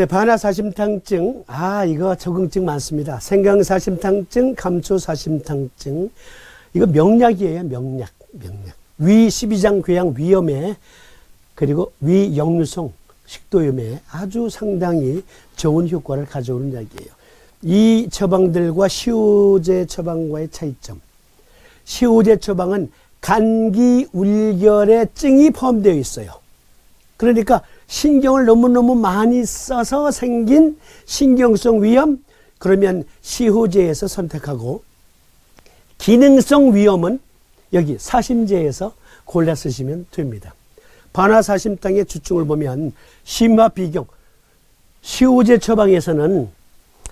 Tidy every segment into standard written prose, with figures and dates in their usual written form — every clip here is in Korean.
네, 반화사심탕증. 이거 적응증 많습니다. 생강사심탕증, 감초사심탕증. 이거 명약이에요, 명약. 위 12장 궤양 위염에, 그리고 위 역류성 식도염에 아주 상당히 좋은 효과를 가져오는 약이에요. 이 처방들과 시오제 처방과의 차이점. 시오제 처방은 간기 울결의 증이 포함되어 있어요. 그러니까 신경을 너무너무 많이 써서 생긴 신경성 위염, 그러면 시호제에서 선택하고, 기능성 위염은 여기 사심제에서 골라 쓰시면 됩니다. 반화사심탕의 주증을 보면 심화비경, 시호제 처방에서는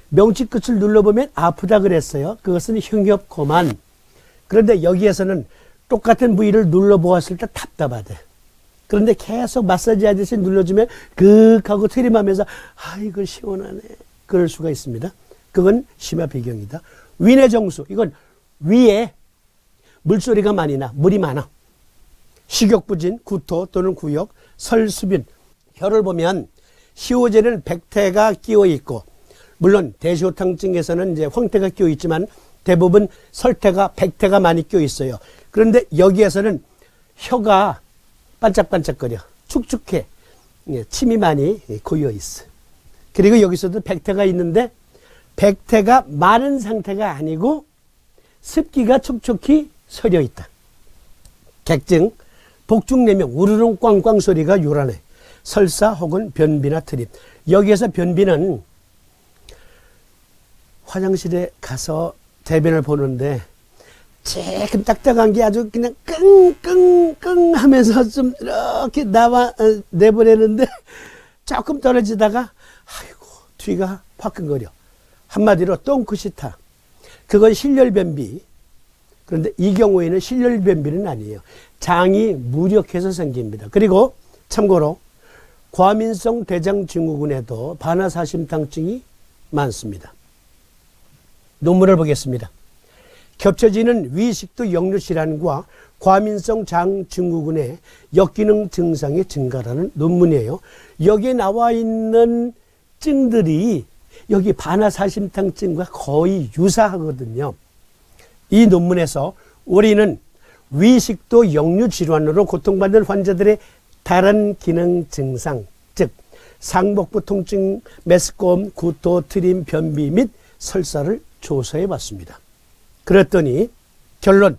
명치 끝을 눌러보면 아프다 그랬어요. 그것은 흉협고만. 그런데 여기에서는 똑같은 부위를 눌러보았을 때 답답하대. 그런데 계속 마사지 하듯이 눌러주면 극하고 트림하면서 이거 시원하네. 그럴 수가 있습니다. 그건 심화비경이다. 위내정수, 이건 위에 물소리가 많이 나, 물이 많아. 식욕부진, 구토 또는 구역, 설수빈. 혀를 보면 시호제는 백태가 끼어 있고, 물론 대시호탕증에서는 이제 황태가 끼어 있지만 대부분 설태가, 백태가 많이 끼어 있어요. 그런데 여기에서는 혀가 반짝반짝거려. 축축해. 침이 많이 고여 있어. 그리고 여기서도 백태가 있는데 백태가 많은 상태가 아니고 습기가 촉촉히 서려 있다. 객증, 복중내명, 우르릉 꽝꽝 소리가 요란해. 설사 혹은 변비나 트림. 여기에서 변비는 화장실에 가서 대변을 보는데 조금 딱딱한 게 아주 그냥 끙끙끙 하면서 좀 이렇게 내보내는데 조금 떨어지다가 뒤가 화끈거려. 한마디로 똥크시타. 그건 실열변비. 그런데 이 경우에는 실열변비는 아니에요. 장이 무력해서 생깁니다. 그리고 참고로 과민성 대장증후군에도 반화사심탕증이 많습니다. 논문을 보겠습니다. 겹쳐지는 위식도 역류질환과 과민성 장증후군의 역기능 증상의 증가라는 논문이에요. 여기에 나와 있는 증들이 여기 반화사심탕증과 거의 유사하거든요. 이 논문에서 우리는 위식도 역류질환으로 고통받는 환자들의 다른 기능 증상, 즉 상복부 통증, 메스꺼움, 구토, 트림, 변비 및 설사를 조사해 봤습니다. 그랬더니 결론,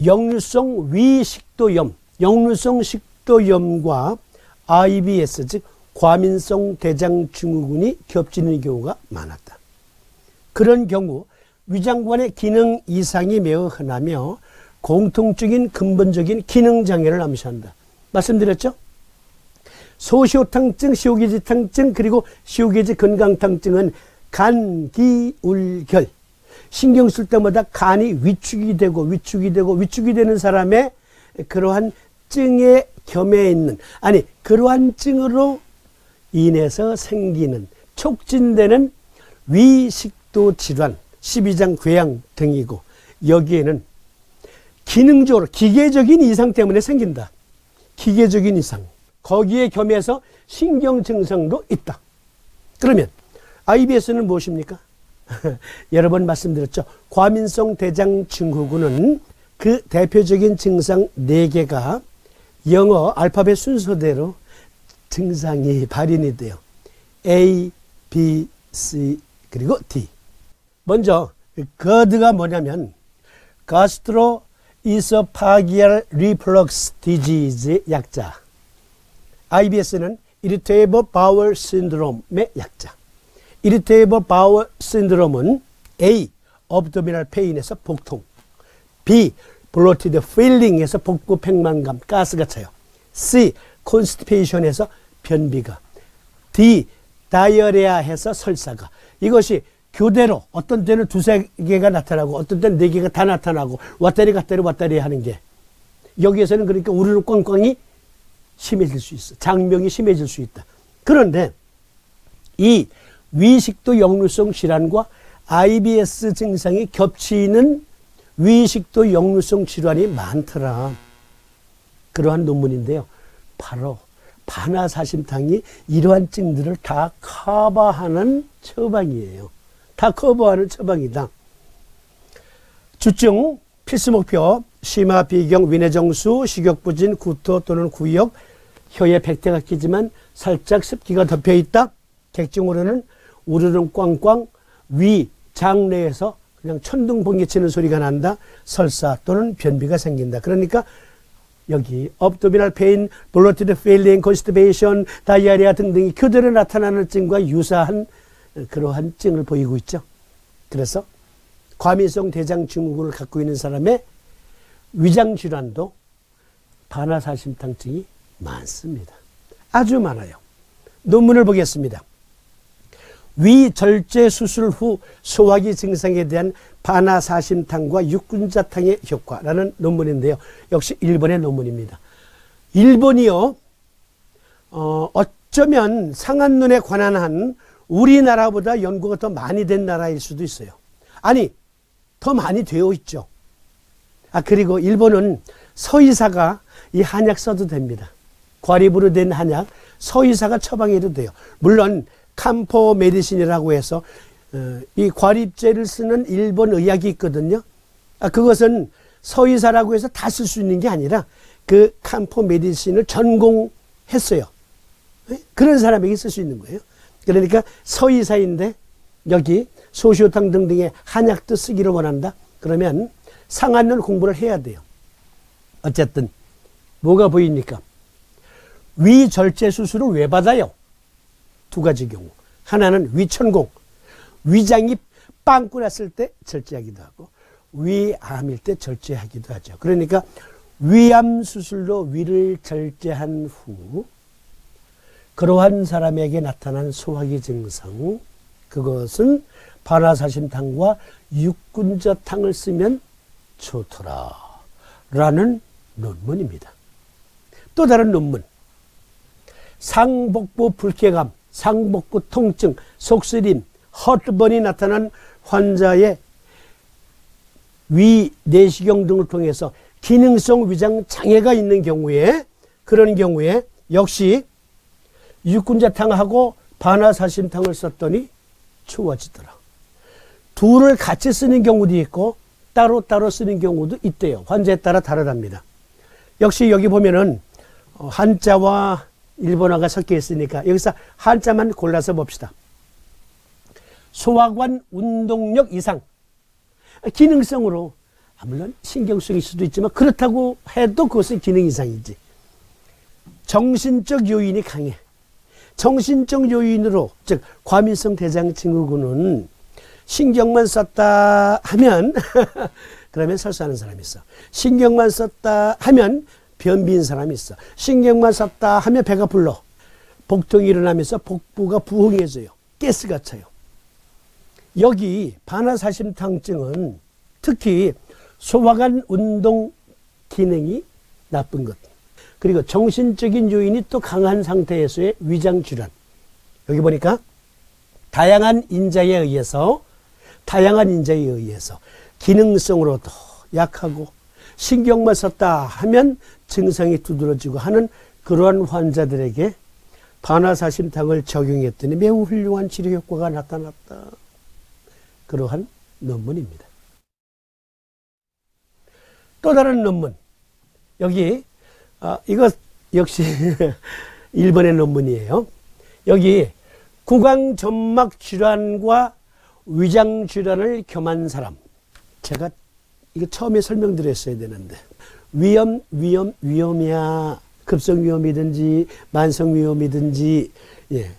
역류성 위식도염, 역류성 식도염과 IBS, 즉 과민성 대장증후군이 겹치는 경우가 많았다. 그런 경우 위장관의 기능 이상이 매우 흔하며 공통적인 근본적인 기능장애를 암시한다. 말씀드렸죠? 소시호탕증, 시호기지탕증, 그리고 시호기지 건강탕증은 간기울결, 신경 쓸 때마다 간이 위축이 되고 위축이 되는 사람의 그러한 증에 겸해 있는, 그러한 증으로 인해서 생기는, 촉진되는 위식도 질환, 12장 궤양 등이고, 여기에는 기능적으로 기계적인 이상 때문에 생긴다. 기계적인 이상. 거기에 겸해서 신경 증상도 있다. 그러면 IBS는 무엇입니까? 여러 번 말씀드렸죠. 과민성 대장증후군은 그 대표적인 증상 4개가 영어 알파벳 순서대로 증상이 발현이 돼요. A, B, C, 그리고 D. 먼저 GERD가 뭐냐면 Gastroesophageal Reflux Disease 약자. IBS는 Irritable Bowel Syndrome의 약자. Irritable Bowel Syndrome은 A. Abdominal Pain에서 복통, B. Bloated Feeling에서 복부 팽만감, 가스가 차요, C. Constipation에서 변비가, D. Diarrhea에서 설사가. 이것이 교대로 어떤 때는 2-3개가 나타나고 어떤 때는 4개가 다 나타나고 왔다리 갔다리 하는 게, 여기에서는 그러니까 우르르 꽝꽝이 심해질 수 있어. 장명이 심해질 수 있다. 그런데 이 위식도 역류성 질환과 IBS 증상이 겹치는 위식도 역류성 질환이 많더라. 그러한 논문인데요. 바로 반화사심탕이 이러한 증들을 다 커버하는 처방이에요. 다 커버하는 처방이다. 주증, 필수목표, 심화, 비경, 위내정수, 식욕부진, 구토 또는 구역, 혀에 백태가 끼지만 살짝 습기가 덮여있다. 객증으로는 우르릉 꽝꽝, 위, 장 내에서 그냥 천둥 번개 치는 소리가 난다. 설사 또는 변비가 생긴다. 그러니까 여기 abdominal pain, bloated feeling, constipation, 다이아리아 등등이 그대로 나타나는 증과 유사한 그러한 증을 보이고 있죠. 그래서 과민성 대장 증후군을 갖고 있는 사람의 위장 질환도 반화사심탕증이 많습니다. 아주 많아요. 논문을 보겠습니다. 위절제 수술 후 소화기 증상에 대한 반화사심탕과 육군자탕의 효과라는 논문인데요. 역시 일본의 논문입니다. 일본이요, 어쩌면 상한눈에 관한 한 우리나라보다 연구가 더 많이 된 나라일 수도 있어요. 아니, 더 많이 되어 있죠. 그리고 일본은 서의사가 이 한약 써도 됩니다. 과립으로 된 한약, 서의사가 처방해도 돼요. 물론 캄포 메디신이라고 해서 이 과립제를 쓰는 일본 의학이 있거든요. 그것은 서의사라고 해서 다 쓸 수 있는 게 아니라 그 캄포 메디신을 전공했어요. 그런 사람에게 쓸 수 있는 거예요. 그러니까 서의사인데 여기 소시오탕 등등의 한약도 쓰기를 원한다. 그러면 상한눈 공부를 해야 돼요. 어쨌든 뭐가 보입니까? 위절제 수술을 왜 받아요? 두 가지 경우. 하나는 위천공, 위장이 빵꾸 났을 때 절제하기도 하고 위암일 때 절제하기도 하죠. 그러니까 위암 수술로 위를 절제한 후 그러한 사람에게 나타난 소화기 증상, 그것은 반화사심탕과 육군자탕을 쓰면 좋더라 라는 논문입니다. 또 다른 논문, 상복부 불쾌감, 상복부 통증, 속쓰림, 허트번이 나타난 환자의 위, 내시경 등을 통해서 기능성 위장 장애가 있는 경우에, 그런 경우에 역시 육군자탕하고 반화사심탕을 썼더니 좋아지더라. 둘을 같이 쓰는 경우도 있고 따로따로 쓰는 경우도 있대요. 환자에 따라 다르답니다. 역시 여기 보면은 한자와 일본어가 섞여 있으니까 여기서 한자만 골라서 봅시다. 소화관 운동력 이상. 기능성으로, 물론 신경성일 수도 있지만 그렇다고 해도 그것은 기능 이상이지. 정신적 요인이 강해. 정신적 요인으로, 즉 과민성 대장 증후군은 신경만 썼다 하면 그러면 설사하는 사람이 있어. 신경만 썼다 하면 변비인 사람이 있어. 신경만 썼다 하면 배가 불러. 복통이 일어나면서 복부가 부흥해져요. 가스가 차요. 여기 반화사심탕증은 특히 소화관 운동 기능이 나쁜 것, 그리고 정신적인 요인이 또 강한 상태에서의 위장질환. 여기 보니까 다양한 인자에 의해서 기능성으로 더 약하고 신경만 썼다 하면 증상이 두드러지고 하는 그러한 환자들에게 반화사심탕을 적용했더니 매우 훌륭한 치료 효과가 나타났다. 그러한 논문입니다. 또 다른 논문, 여기 이거 역시 일본의 논문이에요. 여기 구강점막 질환과 위장 질환을 겸한 사람, 제가 이거 처음에 설명드렸어야 되는데, 위험이야. 급성 위험이든지 만성 위험이든지, 예.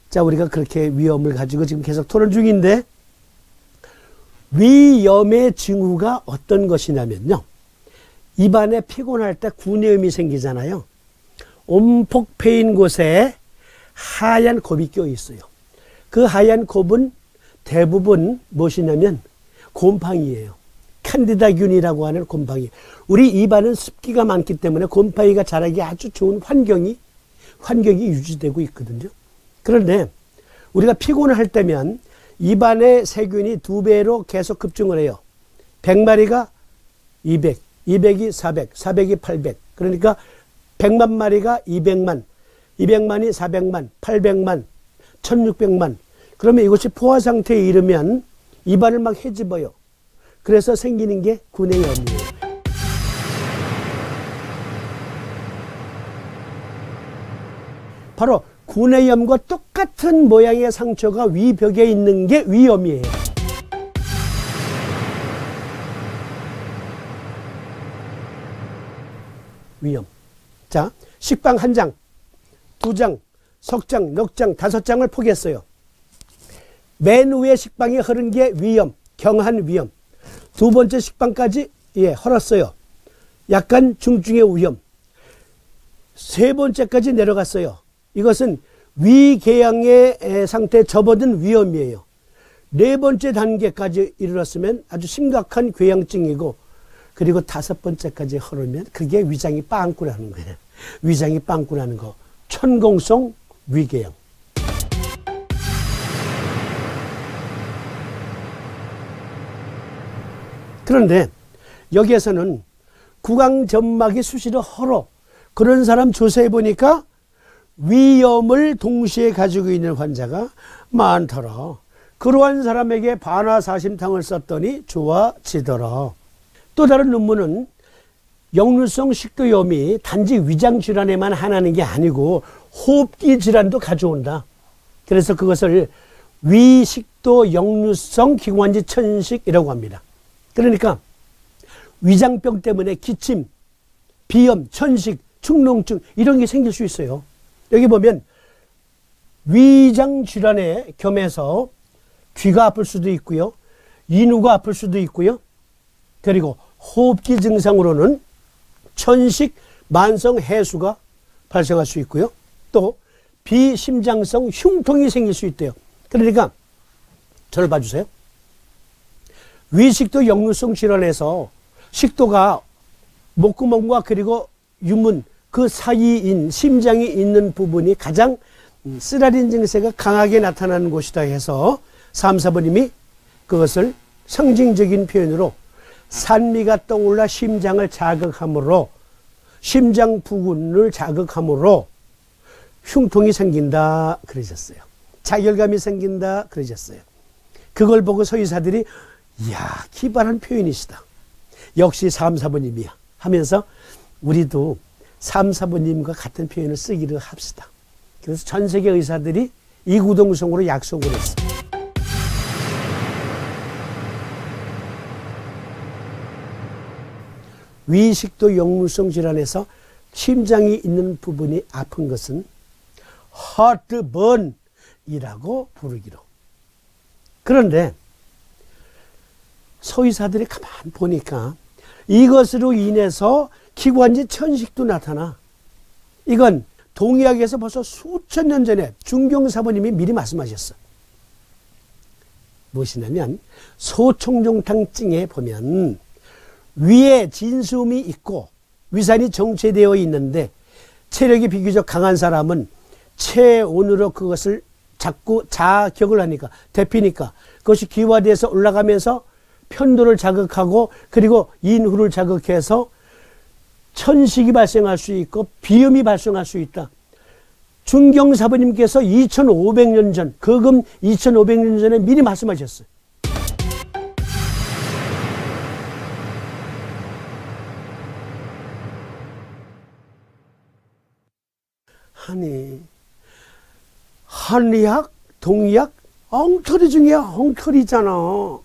자, 우리가 그렇게 위험을 가지고 지금 계속 토론 중인데, 위염의 징후가 어떤 것이냐면요, 입안에 피곤할 때 구내염이 생기잖아요. 온폭 패인 곳에 하얀 곱이 껴 있어요. 그 하얀 곱은 대부분 무엇이냐면 곰팡이에요. 캔디다균이라고 하는 곰팡이. 우리 입안은 습기가 많기 때문에 곰팡이가 자라기 아주 좋은 환경이 유지되고 있거든요. 그런데 우리가 피곤을 할 때면 입안의 세균이 2배로 계속 급증을 해요. 100마리가 200, 200이 400, 400이 800. 그러니까 100만 마리가 200만, 200만이 400만, 800만, 1600만. 그러면 이것이 포화 상태에 이르면 입안을 막 헤집어요. 그래서 생기는 게 구내염이에요. 바로 구내염과 똑같은 모양의 상처가 위벽에 있는 게 위염이에요. 위염. 자, 식빵 1장, 2장, 석장, 넉장, 5장을 포기했어요. 맨 위에 식빵이 흐른 게 위염, 경한 위염. 두 번째 식빵까지 헐었어요. 약간 중증의 위염. 세 번째까지 내려갔어요. 이것은 위궤양의 상태에 접어든 위염이에요. 네 번째 단계까지 이르렀으면 아주 심각한 궤양증이고, 그리고 5번째까지 흐르면 그게 위장이 빵꾸라는 거예요. 위장이 빵꾸라는 거. 천공성 위궤양. 그런데 여기에서는 구강점막이 수시로 헐어. 그런 사람 조사해 보니까 위염을 동시에 가지고 있는 환자가 많더라. 그러한 사람에게 반화사심탕을 썼더니 좋아지더라. 또 다른 논문은 역류성 식도염이 단지 위장질환에만 한하는 게 아니고 호흡기 질환도 가져온다. 그래서 그것을 위식도 역류성 기관지 천식이라고 합니다. 그러니까 위장병 때문에 기침, 비염, 천식, 축농증 이런 게 생길 수 있어요. 여기 보면 위장질환에 겸해서 귀가 아플 수도 있고요. 인후가 아플 수도 있고요. 그리고 호흡기 증상으로는 천식, 만성 해수가 발생할 수 있고요. 또 비심장성 흉통이 생길 수 있대요. 그러니까 저를 봐주세요. 위식도 역류성 질환에서 식도가 목구멍과 그리고 유문 그 사이인 심장이 있는 부분이 가장 쓰라린 증세가 강하게 나타나는 곳이다 해서 3, 4번님이 그것을 상징적인 표현으로 산미가 떠올라 심장을 자극하므로 심장 부근을 자극하므로 흉통이 생긴다 그러셨어요. 자결감이 생긴다 그러셨어요. 그걸 보고 서의사들이 이야 기발한 표현이시다. 역시 3, 4번님이야 하면서 우리도 3, 4번님과 같은 표현을 쓰기로 합시다. 그래서 전 세계 의사들이 이구동성으로 약속을 했어. 위식도 역류성 질환에서 심장이 있는 부분이 아픈 것은 하트번이라고 부르기로. 그런데 서의사들이 가만 보니까 이것으로 인해서 기관지 천식도 나타나. 이건 동의학에서 벌써 수천 년 전에 중경사부님이 미리 말씀하셨어. 무엇이냐면 소총종탕증에 보면 위에 진수음이 있고 위산이 정체되어 있는데 체력이 비교적 강한 사람은 체온으로 그것을 자꾸 자격을 하니까 데피니까 그것이 기화돼서 올라가면서 편도를 자극하고 그리고 인후를 자극해서 천식이 발생할 수 있고 비염이 발생할 수 있다. 중경사부님께서 2500년 전, 거금 2500년 전에 미리 말씀하셨어요. 아니, 한의학, 동의학, 엉터리 중에 엉터리잖아.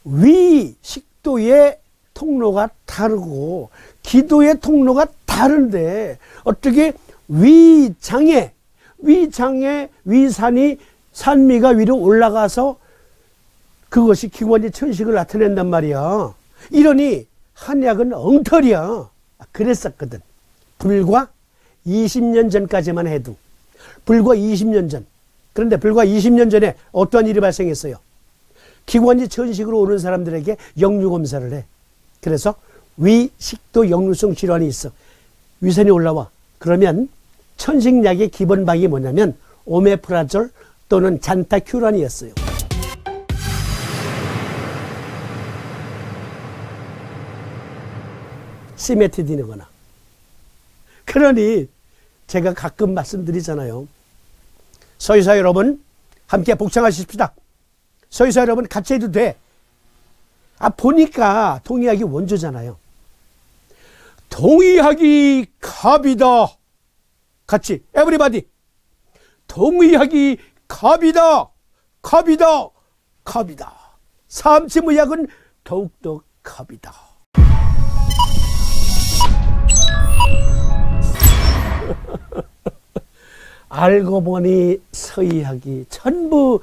위, 식도의 통로가 다르고 기도의 통로가 다른데 어떻게 위장에 위산이 산미가 위로 올라가서 그것이 기관지 천식을 나타낸단 말이야. 이러니 한의학은 엉터리야. 그랬었거든. 불과 20년 전까지만 해도. 불과 20년 전. 그런데 불과 20년 전에 어떠한 일이 발생했어요? 기관지 천식으로 오는 사람들에게 역류검사를 해. 그래서 위식도 역류성 질환이 있어. 위산이 올라와. 그러면 천식약의 기본방이 뭐냐면 오메프라졸 또는 잔타큐란이었어요. 시메티딘이거나. 그러니 제가 가끔 말씀드리잖아요. 서유사 여러분 함께 복창하십시다. 서유사 여러분 같이 해도 돼. 보니까 동의하기 원조잖아요. 동의하기 갑이다. 같이 에브리바디. 동의하기 갑이다. 갑이다. 갑이다. 삼치무약은 더욱더 갑이다. 알고 보니 서희학이 전부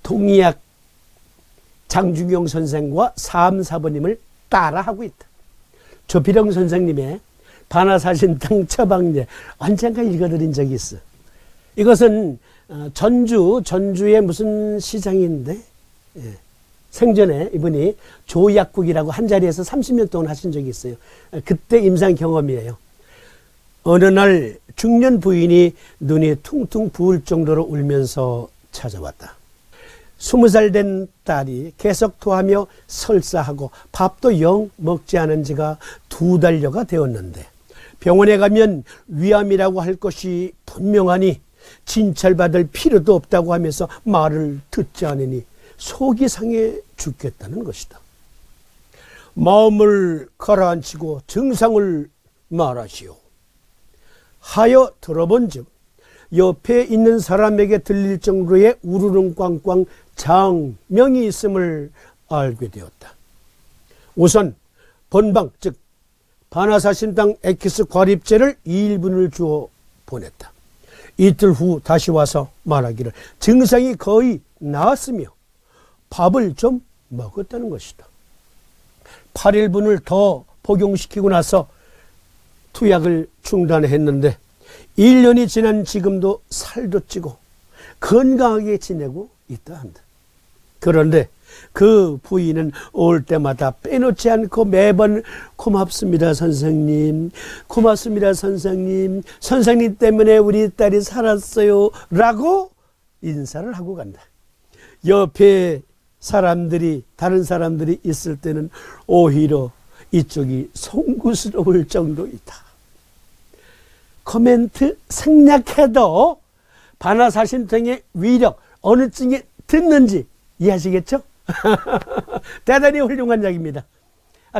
동의학 장중용 선생과 삼사부님을 따라하고 있다. 조필영 선생님의 반화사신당 처방례 언젠가 읽어드린 적이 있어. 이것은 전주의 무슨 시장인데 생전에 이분이 조약국이라고 한 자리에서 30년 동안 하신 적이 있어요. 그때 임상 경험이에요. 어느 날 중년 부인이 눈이 퉁퉁 부을 정도로 울면서 찾아왔다. 20살 된 딸이 계속 토하며 설사하고 밥도 영 먹지 않은 지가 2달여가 되었는데 병원에 가면 위암이라고 할 것이 분명하니 진찰받을 필요도 없다고 하면서 말을 듣지 않으니 속이 상해 죽겠다는 것이다. 마음을 가라앉히고 증상을 말하시오. 하여 들어본즉 옆에 있는 사람에게 들릴 정도의 우르릉 꽝꽝 장명이 있음을 알게 되었다. 우선 본방 즉 반화사신당 엑기스 과립제를 2일분을 주어 보냈다. 이틀 후 다시 와서 말하기를 증상이 거의 나았으며 밥을 좀 먹었다는 것이다. 8일분을 더 복용시키고 나서 투약을 중단했는데 1년이 지난 지금도 살도 찌고 건강하게 지내고 있다 한다. 그런데 그 부인은 올 때마다 빼놓지 않고 매번 고맙습니다 선생님, 고맙습니다 선생님, 선생님 때문에 우리 딸이 살았어요 라고 인사를 하고 간다. 옆에 사람들이 다른 사람들이 있을 때는 오히려 이쪽이 송구스러울 정도이다. 코멘트 생략해도 반화사신통의 위력 어느 층에 듣는지 이해하시겠죠? 대단히 훌륭한 이야기입니다.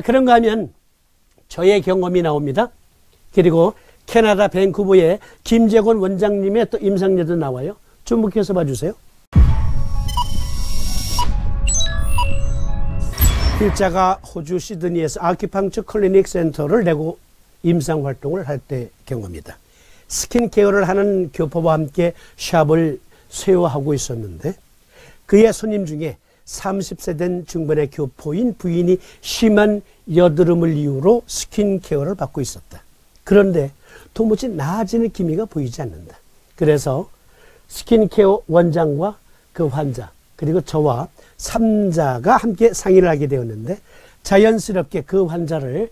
그런가 하면 저의 경험이 나옵니다. 그리고 캐나다 밴쿠버의 김재곤 원장님의 또 임상례도 나와요. 주목해서 봐주세요. 필자가 호주 시드니에서 아큐펑처 클리닉 센터를 내고 임상활동을 할 때 경험이다. 스킨케어를 하는 교포와 함께 샵을 세워하고 있었는데 그의 손님 중에 30세 된 중반의 교포인 부인이 심한 여드름을 이유로 스킨케어를 받고 있었다. 그런데 도무지 나아지는 기미가 보이지 않는다. 그래서 스킨케어 원장과 그 환자 그리고 저와 3자가 함께 상의를 하게 되었는데 자연스럽게 그 환자를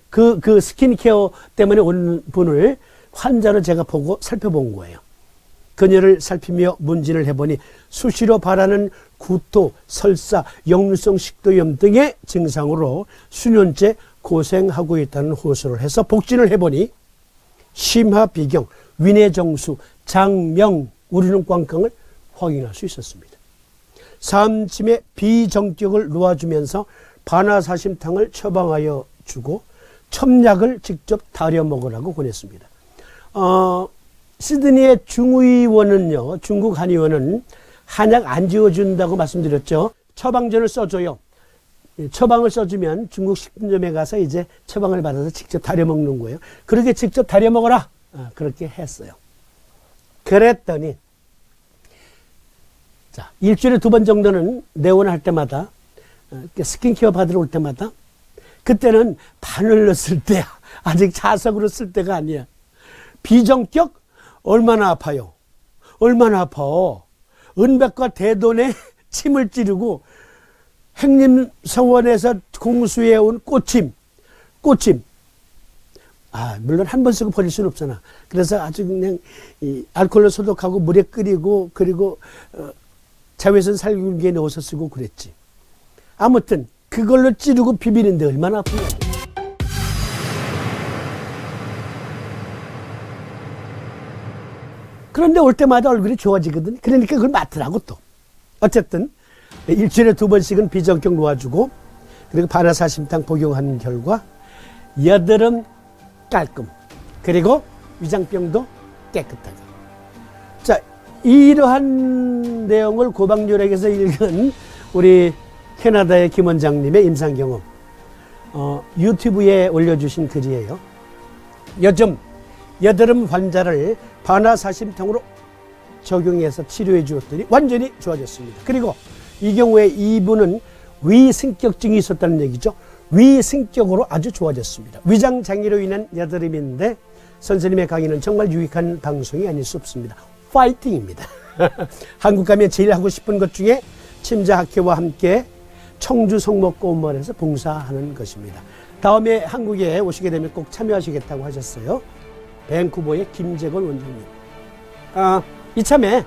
그 스킨케어 때문에 온 분을 환자로 제가 보고 살펴본 거예요. 그녀를 살피며 문진을 해보니 수시로 발하는 구토, 설사, 역류성 식도염 등의 증상으로 수년째 고생하고 있다는 호소를 해서 복진을 해보니 심화비경, 위내정수, 장명, 우르릉 꽝꽝을 확인할 수 있었습니다. 삼침의 비정격을 놓아주면서 반화사심탕을 처방하여 주고 첨약을 직접 다려 먹으라고 권했습니다. 시드니의 중의원은요, 중국 한의원은 한약 안 지어준다고 말씀드렸죠. 처방전을 써줘요. 처방을 써주면 중국 식품점에 가서 이제 처방을 받아서 직접 다려 먹는 거예요. 그렇게 직접 다려 먹어라. 그렇게 했어요. 그랬더니 자, 일주일에 2번 정도는 내원할 때마다 스킨케어 받으러 올 때마다 그때는 바늘로 쓸 때야. 아직 자석으로 쓸 때가 아니야. 비정격? 얼마나 아파요? 얼마나 아파? 은백과 대돈에 침을 찌르고 행림서원에서 공수해온 꽃침. 물론 한 번 쓰고 버릴 수는 없잖아. 그래서 아주 그냥 알코올로 소독하고 물에 끓이고 그리고 자외선 살균기에 넣어서 쓰고 그랬지. 아무튼 그걸로 찌르고 비비는데 얼마나 아프냐. 그런데 올 때마다 얼굴이 좋아지거든. 그러니까 그걸 맡으라고 또. 어쨌든 일주일에 2번씩은 비전격 놓아주고 그리고 반화사심탕 복용하는 결과 여드름 깔끔 그리고 위장병도 깨끗하게. 자, 이러한 내용을 고박요락에서 읽은 우리 캐나다의 김 원장님의 임상경험 유튜브에 올려주신 글이에요. 요즘 여드름 환자를 반화사심탕으로 적용해서 치료해 주었더니 완전히 좋아졌습니다. 그리고 이 경우에 이분은 위승격증이 있었다는 얘기죠. 위승격으로 아주 좋아졌습니다. 위장장애로 인한 여드름인데 선생님의 강의는 정말 유익한 방송이 아닐 수 없습니다. 파이팅입니다. 한국 가면 제일 하고 싶은 것 중에 침자학회와 함께 청주 성목고운마을에서 봉사하는 것입니다. 다음에 한국에 오시게 되면 꼭 참여하시겠다고 하셨어요. 밴쿠버의 김재건 원장님. 이참에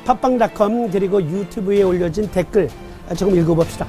팟빵.com 그리고 유튜브에 올려진 댓글 조금 읽어봅시다.